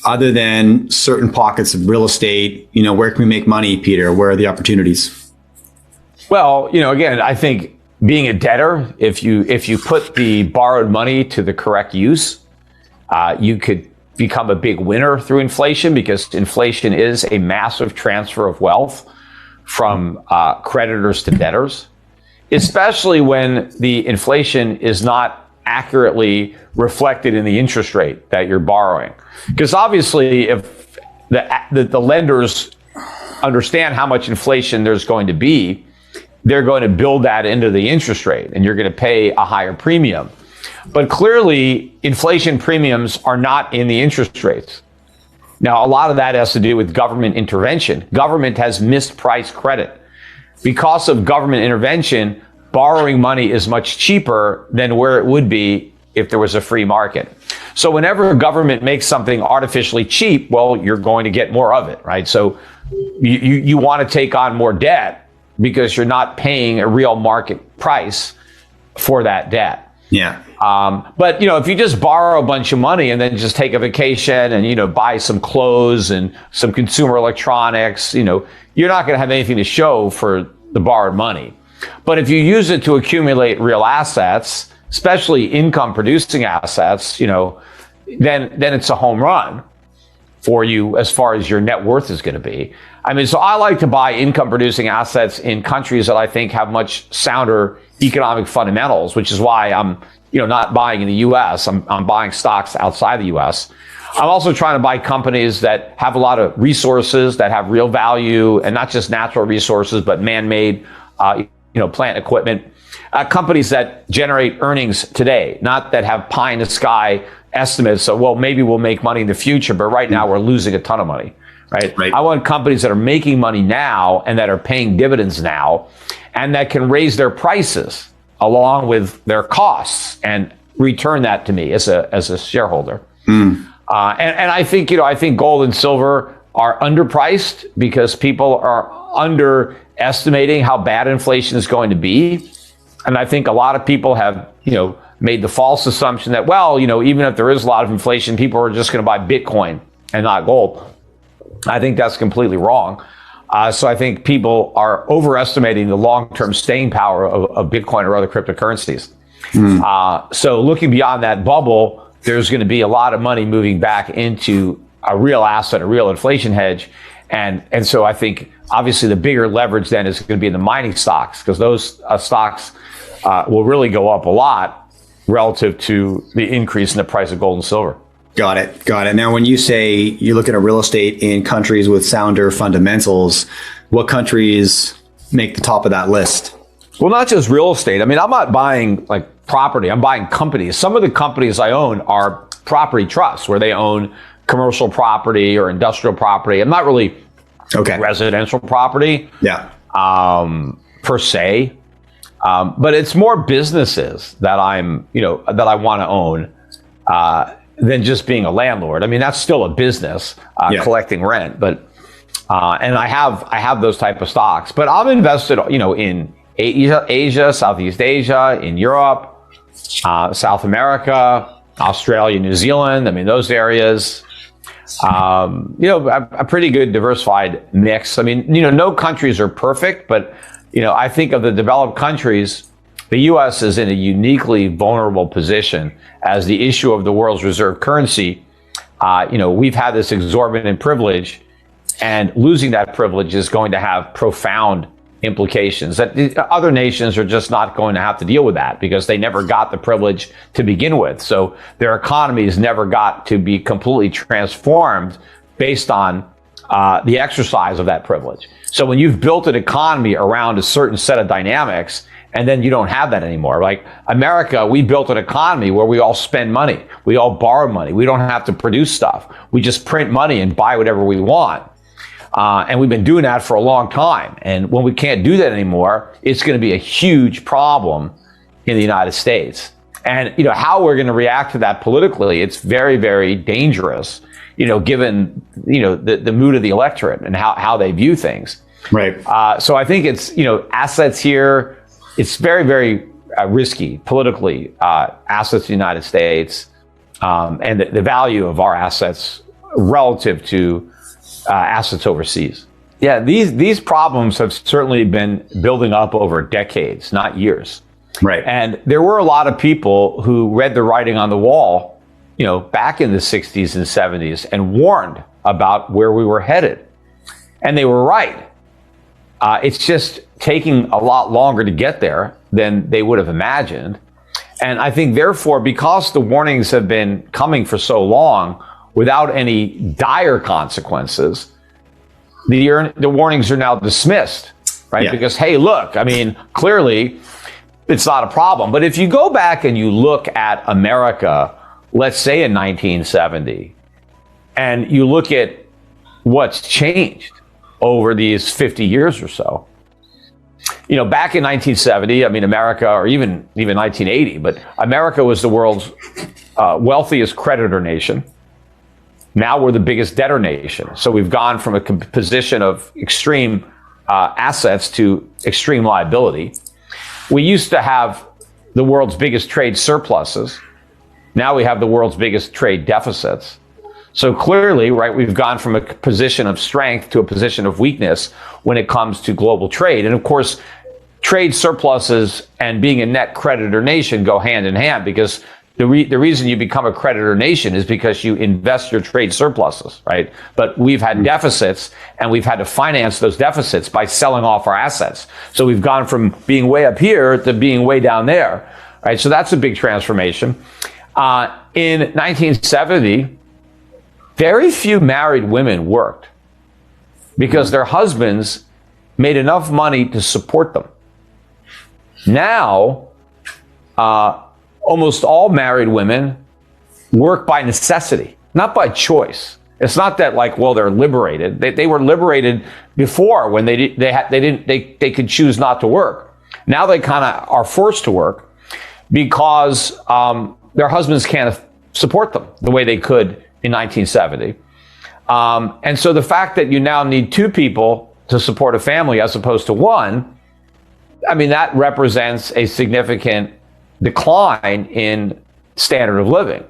other than certain pockets of real estate, where can we make money, Peter? Where are the opportunities? Well, again, I think being a debtor, if you put the borrowed money to the correct use, you could become a big winner through inflation, because inflation is a massive transfer of wealth from creditors to debtors, especially when the inflation is not accurately reflected in the interest rate that you're borrowing. Because obviously, if the lenders understand how much inflation there's going to be, they're going to build that into the interest rate, and you're going to pay a higher premium. But clearly, inflation premiums are not in the interest rates. Now, a lot of that has to do with government intervention. Government has mispriced credit. Because of government intervention, borrowing money is much cheaper than where it would be if there was a free market. So whenever government makes something artificially cheap, well, you're going to get more of it, right? So you want to take on more debt because you're not paying a real market price for that debt. Yeah. But, if you just borrow a bunch of money and then just take a vacation and, buy some clothes and some consumer electronics, you're not going to have anything to show for the borrowed money. But if you use it to accumulate real assets, especially income producing assets, then it's a home run for you as far as your net worth is going to be. So I like to buy income producing assets in countries that I think have much sounder economic fundamentals, which is why I'm, not buying in the US. I'm buying stocks outside the US. I'm also trying to buy companies that have a lot of resources that have real value, and not just natural resources, but man-made, plant equipment. Companies that generate earnings today, not that have pie in the sky estimates. So, well, maybe we'll make money in the future, but right now we're losing a ton of money, right? I want companies that are making money now and that are paying dividends now, and that can raise their prices along with their costs and return that to me as a shareholder. And I think, I think gold and silver are underpriced because people are underestimating how bad inflation is going to be. And I think a lot of people have, made the false assumption that, well, even if there is a lot of inflation, people are just going to buy Bitcoin and not gold. I think that's completely wrong. So I think people are overestimating the long-term staying power of Bitcoin or other cryptocurrencies. So looking beyond that bubble, there's going to be a lot of money moving back into a real asset, a real inflation hedge. And so I think obviously the bigger leverage then is going to be in the mining stocks, because those stocks will really go up a lot relative to the increase in the price of gold and silver. Got it. Now, when you say you're looking at real estate in countries with sounder fundamentals, what countries make the top of that list? Well, not just real estate. I'm not buying property. I'm buying companies. Some of the companies I own are property trusts, where they own commercial property or industrial property. I'm not really residential property per se. But it's more businesses that that I want to own than just being a landlord. That's still a business, collecting rent. But and I have those type of stocks. But I'm invested, in Asia, Southeast Asia, in Europe, South America, Australia, New Zealand. Those areas. A pretty good diversified mix. No countries are perfect, but I think of the developed countries, the U.S. is in a uniquely vulnerable position as the issue of the world's reserve currency. We've had this exorbitant privilege, and losing that privilege is going to have profound implications that other nations are just not going to have to deal with that, because they never got the privilege to begin with. So their economies never got to be completely transformed based on the exercise of that privilege. So when you've built an economy around a certain set of dynamics, and then you don't have that anymore. Like America, we built an economy where we all spend money. We all borrow money. We don't have to produce stuff. We just print money and buy whatever we want. And we've been doing that for a long time. And when we can't do that anymore, it's going to be a huge problem in the United States. And, how we're going to react to that politically, it's very, very dangerous, given, the mood of the electorate and how they view things. Right. So I think it's, assets here, it's very, very risky politically, assets in the United States, and the value of our assets relative to assets overseas. Yeah, these problems have certainly been building up over decades, not years. Right. And there were a lot of people who read the writing on the wall, back in the 60s and 70s and warned about where we were headed. And they were right. It's just taking a lot longer to get there than they would have imagined. And I think, therefore, because the warnings have been coming for so long without any dire consequences, the warnings are now dismissed, right? Yeah. Because, hey, look, clearly it's not a problem. But if you go back and you look at America, let's say in 1970, and you look at what's changed over these 50 years or so. Back in 1970, America, or even 1980, but America was the world's wealthiest creditor nation. Now we're the biggest debtor nation. So we've gone from a position of extreme assets to extreme liability. We used to have the world's biggest trade surpluses. Now we have the world's biggest trade deficits. So clearly, right, we've gone from a position of strength to a position of weakness when it comes to global trade. And of course, trade surpluses and being a net creditor nation go hand in hand, because the reason you become a creditor nation is because you invest your trade surpluses, right? But we've had deficits, and we've had to finance those deficits by selling off our assets. So we've gone from being way up here to being way down there, right? So that's a big transformation. In 1970, very few married women worked because their husbands made enough money to support them. Now, almost all married women work by necessity, not by choice. It's not that they're liberated. They were liberated before when they could choose not to work. Now they kind of are forced to work because their husbands can't support them the way they could in 1970. And so the fact that you now need two people to support a family as opposed to one, that represents a significant decline in standard of living.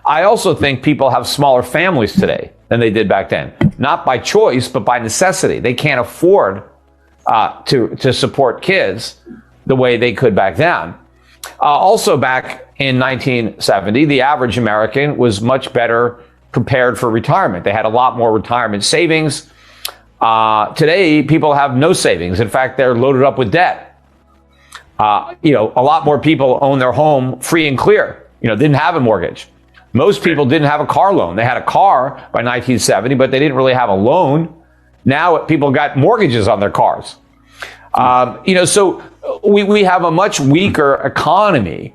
I also think people have smaller families today than they did back then, not by choice, but by necessity. They can't afford to support kids the way they could back then. Also back in 1970, the average American was much better prepared for retirement. They had a lot more retirement savings. Today, people have no savings. In fact, they're loaded up with debt. A lot more people own their home free and clear, didn't have a mortgage. Most people didn't have a car loan. They had a car by 1970, but they didn't really have a loan. Now people got mortgages on their cars. So we have a much weaker economy.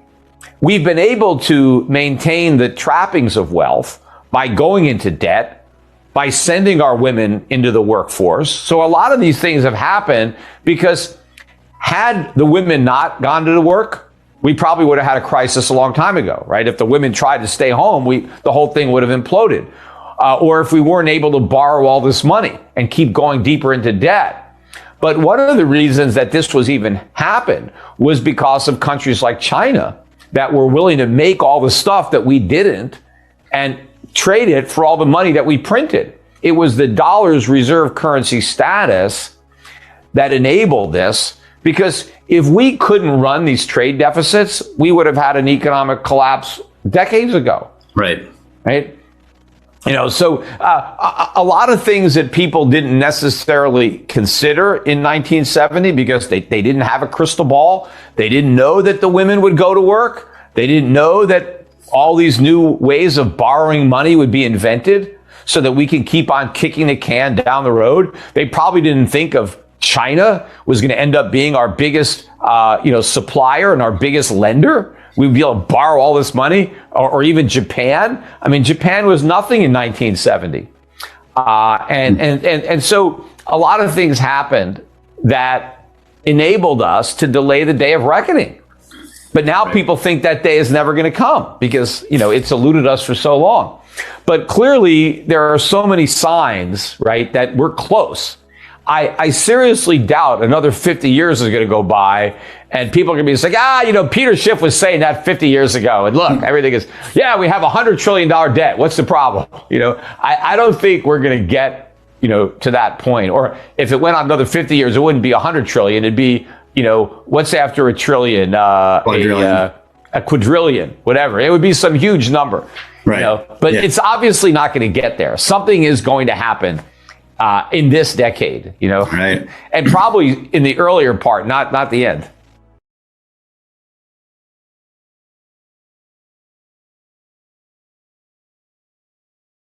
We've been able to maintain the trappings of wealth by going into debt, by sending our women into the workforce. So a lot of these things have happened because had the women not gone to the work, we probably would have had a crisis a long time ago, right? If the women tried to stay home, the whole thing would have imploded. Or if we weren't able to borrow all this money and keep going deeper into debt. But one of the reasons that this was even happened was because of countries like China that were willing to make all the stuff that we didn't and trade it for all the money that we printed. It was the dollar's reserve currency status that enabled this, because if we couldn't run these trade deficits, we would have had an economic collapse decades ago. Right. So a lot of things that people didn't necessarily consider in 1970 because they didn't have a crystal ball. They didn't know that the women would go to work. They didn't know that all these new ways of borrowing money would be invented so that we can keep on kicking the can down the road. They probably didn't think of China was going to end up being our biggest, supplier and our biggest lender. We'd be able to borrow all this money, or even Japan. Japan was nothing in 1970. And so a lot of things happened that enabled us to delay the day of reckoning. But now people think that day is never going to come because, it's eluded us for so long. But clearly there are so many signs, right, that we're close. I seriously doubt another 50 years is going to go by and people are going to be like, Peter Schiff was saying that 50 years ago. And look, everything is, we have $100 trillion debt. What's the problem? I don't think we're going to get, to that point. Or if it went on another 50 years, it wouldn't be 100 trillion. It'd be, what's after a trillion? Quadrillion. A quadrillion, whatever. It would be some huge number. Right. But it's obviously not going to get there. Something is going to happen in this decade, Right. and probably in the earlier part, not the end.